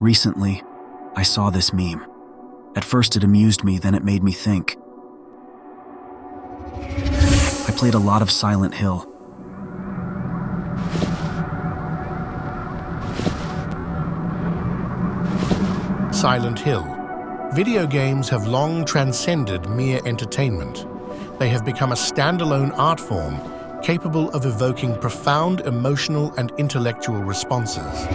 Recently, I saw this meme. At first it amused me, then it made me think. I played a lot of Silent Hill. Silent Hill. Video games have long transcended mere entertainment. They have become a standalone art form capable of evoking profound emotional and intellectual responses.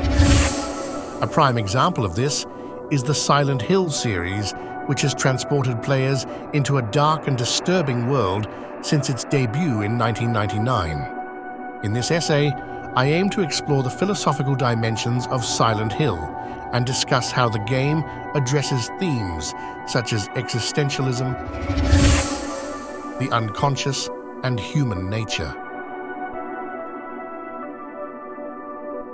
A prime example of this is the Silent Hill series, which has transported players into a dark and disturbing world since its debut in 1999. In this essay, I aim to explore the philosophical dimensions of Silent Hill and discuss how the game addresses themes such as existentialism, the unconscious, and human nature.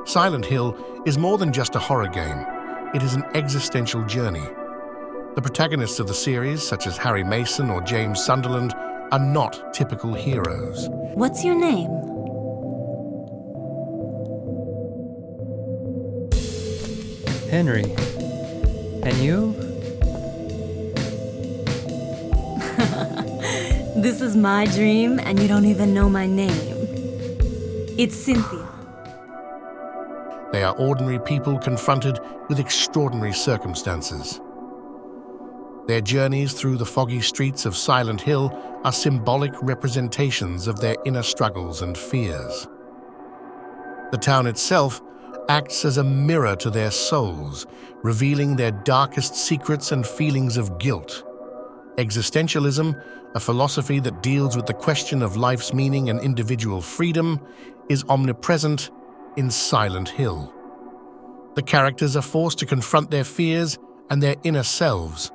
Silent Hill is more than just a horror game. It is an existential journey. The protagonists of the series, such as Harry Mason or James Sunderland, are not typical heroes. What's your name? Henry. And you? This is my dream, and you don't even know my name. It's Cynthia. They are ordinary people confronted with extraordinary circumstances. Their journeys through the foggy streets of Silent Hill are symbolic representations of their inner struggles and fears. The town itself acts as a mirror to their souls, revealing their darkest secrets and feelings of guilt. Existentialism, a philosophy that deals with the question of life's meaning and individual freedom, is omnipresent in Silent Hill. The characters are forced to confront their fears and their inner selves.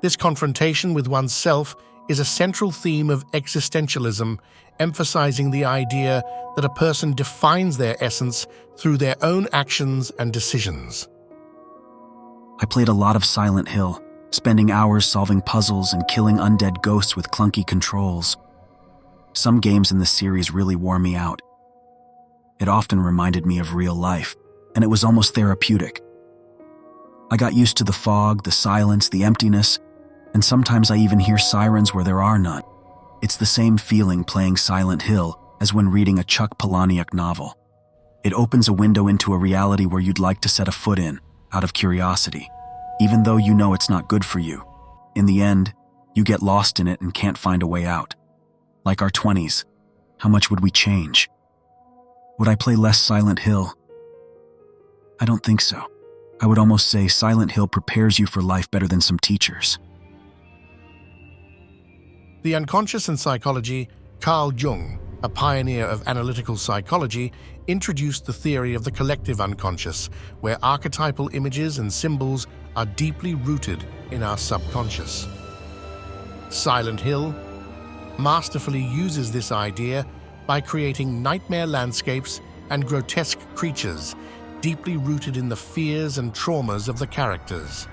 This confrontation with oneself is a central theme of existentialism, emphasizing the idea that a person defines their essence through their own actions and decisions. I played a lot of Silent Hill, spending hours solving puzzles and killing undead ghosts with clunky controls. Some games in the series really wore me out. It often reminded me of real life, and it was almost therapeutic. I got used to the fog, the silence, the emptiness, and sometimes I even hear sirens where there are none. It's the same feeling playing Silent Hill as when reading a Chuck Palahniuk novel. It opens a window into a reality where you'd like to set a foot in, out of curiosity, even though you know it's not good for you. In the end, you get lost in it and can't find a way out. Like our 20s, how much would we change? Would I play less Silent Hill? I don't think so. I would almost say Silent Hill prepares you for life better than some teachers. The unconscious and psychology, Carl Jung, a pioneer of analytical psychology, introduced the theory of the collective unconscious, where archetypal images and symbols are deeply rooted in our subconscious. Silent Hill masterfully uses this idea by creating nightmare landscapes and grotesque creatures deeply rooted in the fears and traumas of the characters.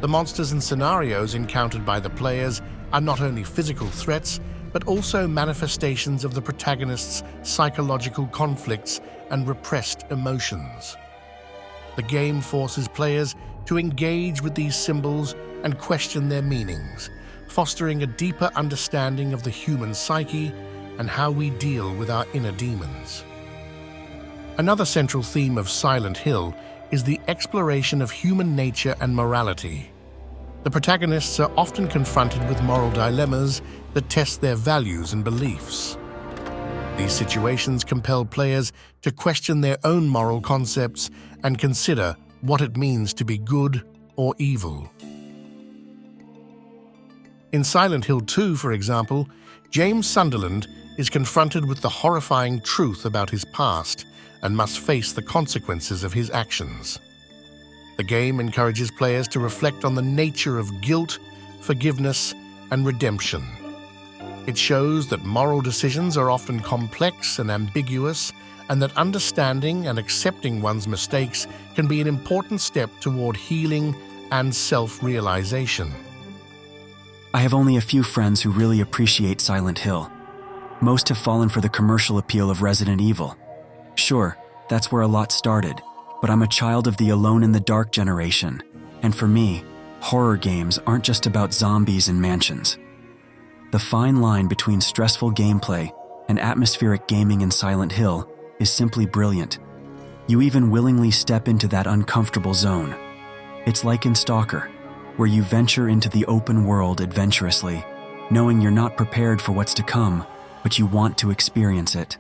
The monsters and scenarios encountered by the players are not only physical threats, but also manifestations of the protagonist's psychological conflicts and repressed emotions. The game forces players to engage with these symbols and question their meanings, fostering a deeper understanding of the human psyche and how we deal with our inner demons. Another central theme of Silent Hill is the exploration of human nature and morality. The protagonists are often confronted with moral dilemmas that test their values and beliefs. These situations compel players to question their own moral concepts and consider what it means to be good or evil. In Silent Hill 2, for example, James Sunderland is confronted with the horrifying truth about his past and must face the consequences of his actions. The game encourages players to reflect on the nature of guilt, forgiveness, and redemption. It shows that moral decisions are often complex and ambiguous, and that understanding and accepting one's mistakes can be an important step toward healing and self-realization. I have only a few friends who really appreciate Silent Hill. Most have fallen for the commercial appeal of Resident Evil. Sure, that's where a lot started. but I'm a child of the Alone in the Dark generation, and for me, horror games aren't just about zombies and mansions. The fine line between stressful gameplay and atmospheric gaming in Silent Hill is simply brilliant. You even willingly step into that uncomfortable zone. It's like in Stalker, where you venture into the open world adventurously, knowing you're not prepared for what's to come, but you want to experience it.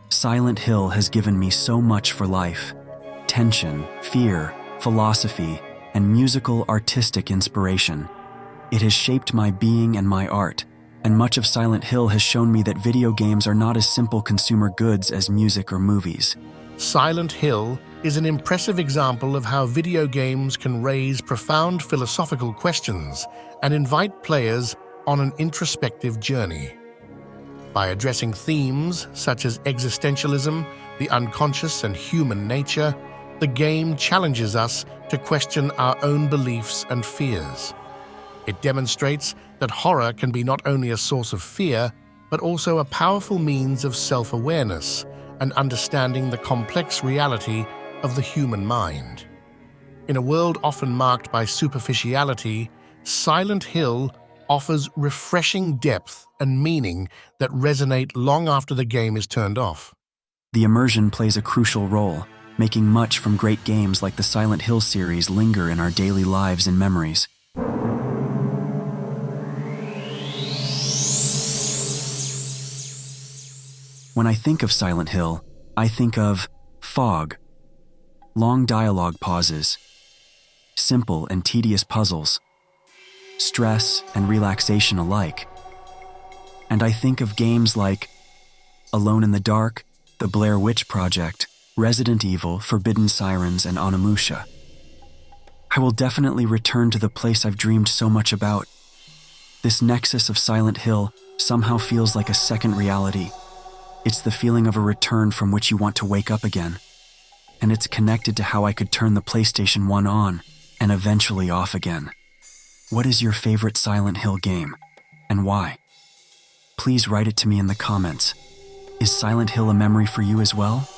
Silent Hill has given me so much for life: tension, fear, philosophy, and musical artistic inspiration. It has shaped my being and my art, and much of Silent Hill has shown me that video games are not as simple consumer goods as music or movies. Silent Hill is an impressive example of how video games can raise profound philosophical questions and invite players on an introspective journey. By addressing themes such as existentialism, the unconscious, and human nature, the game challenges us to question our own beliefs and fears. It demonstrates that horror can be not only a source of fear, but also a powerful means of self-awareness and understanding the complex reality of the human mind. In a world often marked by superficiality, Silent Hill offers refreshing depth and meaning that resonate long after the game is turned off. The immersion plays a crucial role, making much from great games like the Silent Hill series linger in our daily lives and memories. When I think of Silent Hill, I think of fog, long dialogue pauses, simple and tedious puzzles, stress and relaxation alike. And I think of games like Alone in the Dark, The Blair Witch Project, Resident Evil, Forbidden Sirens, and Onimusha. I will definitely return to the place I've dreamed so much about. This nexus of Silent Hill somehow feels like a second reality. It's the feeling of a return from which you want to wake up again. And it's connected to how I could turn the PlayStation 1 on and eventually off again. What is your favorite Silent Hill game, and why? Please write it to me in the comments. Is Silent Hill a memory for you as well?